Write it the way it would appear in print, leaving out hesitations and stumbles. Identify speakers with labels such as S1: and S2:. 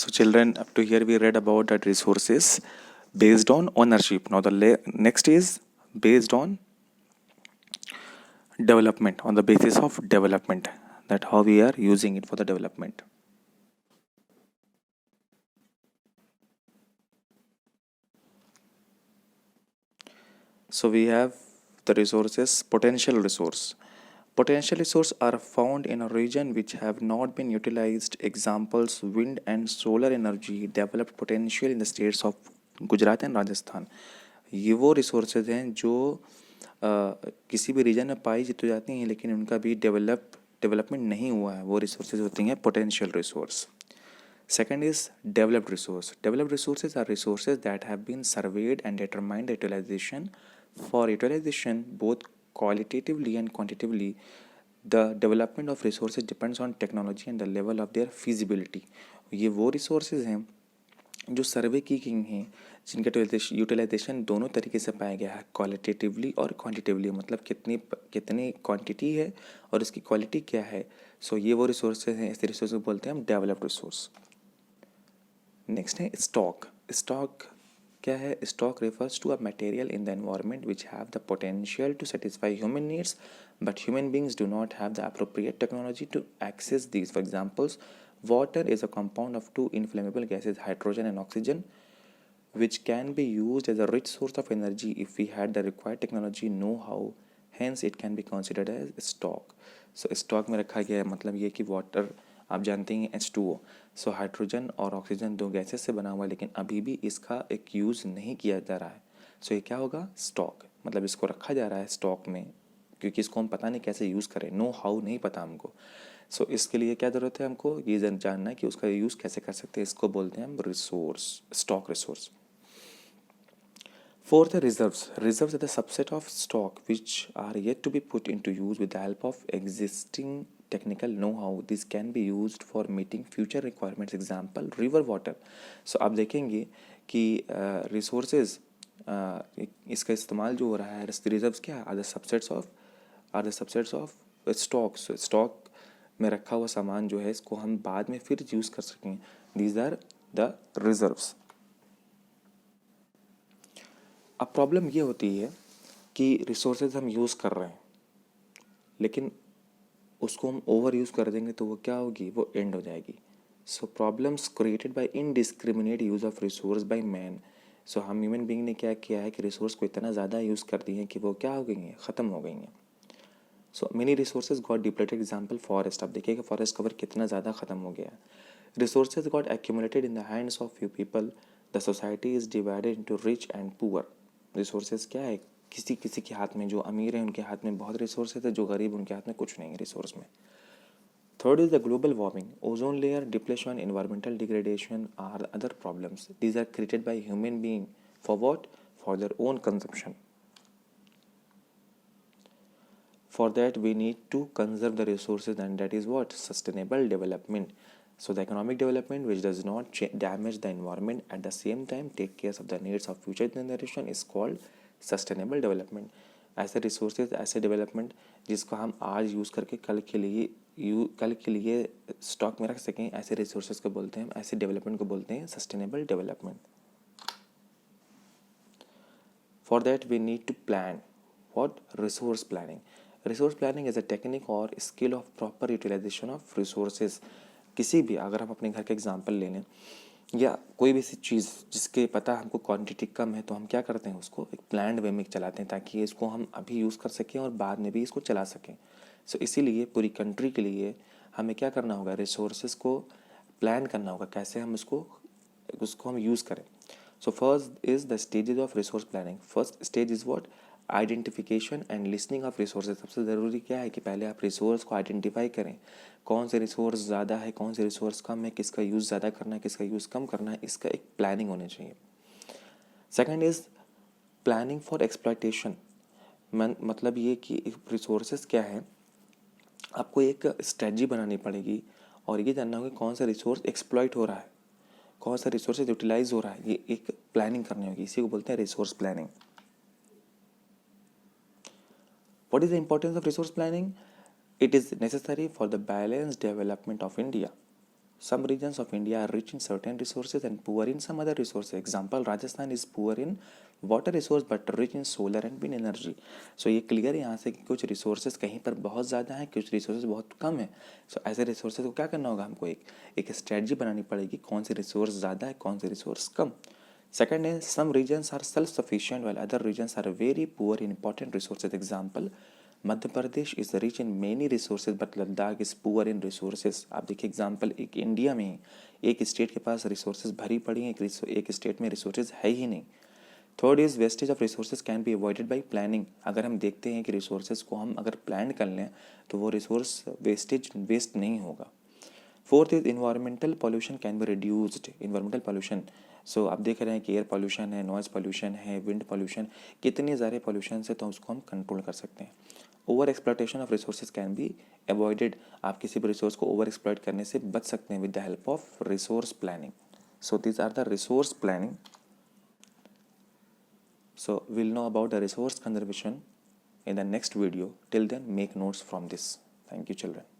S1: So, children, up to here we read about that resources based on ownership. Now, the next is based on development, on the basis of development, that how we are using it for the development. So, we have the resources, potential resource. Potential resources are found in a region which have not been utilized. Examples: wind and solar energy developed potential in the states of Gujarat and Rajasthan. ये वो resources हैं जो किसी भी reason में पाई तो जाती हैं लेकिन उनका भी डेवलपमेंट नहीं हुआ है. वो रिसोर्सेज होती हैं potential resource. Second is developed resource. Developed resources are resources that have been surveyed and determined the utilization. For utilization, both qualitatively and quantitatively, the development of resources depends on technology and the level of their feasibility. ये वो resources हैं जो सर्वे की गई हैं जिनका utilisation दोनों तरीके से पाया गया है, क्वालिटेटिवली और क्वांटिटेटिवली. मतलब कितनी कितनी क्वांटिटी है और इसकी क्वालिटी क्या है. सो ये वो रिसोर्सेज हैं, ऐसे रिसोर्स को बोलते हैं हम डेवलप्ड रिसोर्स. नेक्स्ट है स्टॉक. स्टॉक क्या है? Stock refers to a material in the environment which have the potential to satisfy human needs, but human beings do not have the appropriate technology to access these. For examples, water is a compound of two inflammable gases, hydrogen and oxygen, which can be used as a rich source of energy if we had the required technology know-how. Hence it can be considered as stock. So stock में रखा गया है, मतलब ये कि water आप जानते हैं H2O. सो हाइड्रोजन और ऑक्सीजन दो गैसेस से बना हुआ है लेकिन अभी भी इसका एक यूज़ नहीं किया जा रहा है. सो ये क्या होगा? स्टॉक. मतलब इसको रखा जा रहा है स्टॉक में क्योंकि इसको हम पता नहीं कैसे यूज़ करें, नो हाउ नहीं पता हमको. सो इसके लिए क्या ज़रूरत है? हमको ये जानना है कि उसका यूज़ कैसे कर सकते हैं. इसको बोलते हैं हम resource, stock resource. Fourth, reserves. Reserves are the subset of stock which are yet to be put into use with the help of existing technical know-how. This can be used for meeting future requirements. Example, river water. So आप देखेंगे कि resources इसका इस्तेमाल जो हो रहा है, reserves क्या are the subsets of stock. So stock में रखा हुआ सामान जो है इसको हम बाद में फिर यूज़ कर सकें. These are the reserves. अब प्रॉब्लम ये होती है कि रिसोर्सेज हम यूज़ कर रहे हैं लेकिन उसको हम ओवर यूज़ कर देंगे तो वो क्या होगी? वो एंड हो जाएगी. So problems created by indiscriminate use of resource by man. So हम ह्यूमन बीइंग ने क्या किया है कि रिसोर्स को इतना ज़्यादा यूज़ कर दिए हैं कि वो क्या हो गई हैं? ख़त्म हो गई हैं. So many resources got depleted. Example forest. आप देखिएगा फॉरेस्ट कवर कितना ज़्यादा ख़त्म हो गया है. Resources got accumulated in the hands of few people. The society is divided into rich and poor. Resources क्या है? किसी किसी के हाथ में, जो अमीर हैं उनके हाथ में बहुत रिसोर्सेज है, जो गरीब उनके हाथ में कुछ नहीं है रिसोर्स में. Third is the global warming. Ozone layer depletion, environmental degradation are other problems. These are created by human being for what? For their own consumption. For that we need to conserve the resources, and that is what? Sustainable development. So the economic development which does not damage the environment at the same time take care of the needs of future generation is called sustainable development. ऐसे resources, ऐसे development जिसको हम आज use करके कल के लिए stock में रख सकें, ऐसे रिसोर्सेज को बोलते हैं, ऐसे डेवलपमेंट को बोलते हैं sustainable development. For that we need to plan. What? Resource planning. Resource planning is a technique और skill of proper utilization of resources. किसी भी, अगर हम अपने घर का एग्जांपल ले लें या कोई भी ऐसी चीज़ जिसके पता हमको क्वांटिटी कम है, तो हम क्या करते हैं? उसको एक प्लान्ड वे में चलाते हैं ताकि इसको हम अभी यूज़ कर सकें और बाद में भी इसको चला सकें. सो इसीलिए पूरी कंट्री के लिए हमें क्या करना होगा? रिसोर्सेज को प्लान करना होगा, कैसे हम उसको हम यूज़ करें. So first is the stages of resource planning. First stage is what? Identification and listening of resources. सबसे ज़रूरी क्या है कि पहले आप रिसोर्स को आइडेंटिफाई करें. कौन से रिसोर्स ज़्यादा है, कौन से रिसोर्स कम है, किसका यूज़ ज़्यादा करना है, किसका यूज़ कम करना है, इसका एक प्लानिंग होनी चाहिए. Second is planning for exploitation. मतलब ये कि रिसोर्सेज क्या है, आपको एक स्ट्रेटजी बनानी पड़ेगी और ये जानना होगा कौन सा रिसोर्स एक्सप्लॉयट हो रहा है, कौन सा रिसोर्स यूटिलाइज हो रहा है. ये एक प्लानिंग करनी होगी, इसी को बोलते हैं resource planning. What is the importance of resource planning? It is necessary for the balanced development of India. Some regions of India are rich in certain resources and poor in some other resources. Example, Rajasthan is poor in water resource but rich in solar and wind energy. So ये clear है यहाँ से कि कुछ resources कहीं पर बहुत ज़्यादा हैं, कुछ रिसोर्सेज बहुत कम है. सो ऐसे रिसोर्सेज को क्या करना होगा, हमको एक स्ट्रेटजी बनानी पड़ेगी, कौन से रिसोर्स ज़्यादा है, कौन से रिसोर्स कम. सेकंड है, some regions are self sufficient while other regions are very poor in important resources. Example, Madhya Pradesh is rich in many resources but Ladakh is poor in resources. आप देखिए एग्जाम्पल, एक इंडिया में एक स्टेट के पास रिसोर्सेज भरी पड़ी हैं, एक स्टेट में रिसोर्सेज है ही नहीं. Third is wastage of resources can be avoided by planning. अगर हम देखते हैं कि रिसोर्सेज को हम अगर प्लान कर लें तो वो रिसोर्स वेस्ट नहीं होगा. Fourth is environmental pollution can be reduced. Environmental pollution, so आप देख रहे हैं कि एयर पॉल्यूशन है, नॉइज़ पॉल्यूशन है, विंड पॉल्यूशन, कितने ज़्यादा पॉल्यूशन है तो उसको हम कंट्रोल कर सकते हैं. Over exploitation of resources can be avoided. आप किसी भी रिसोर्स को ओवर एक्सप्लॉयट करने से बच सकते हैं with the help of resource planning. So these are the resource planning. So we'll know about the resource conservation in the next video. Till then, make notes from this. Thank you, children.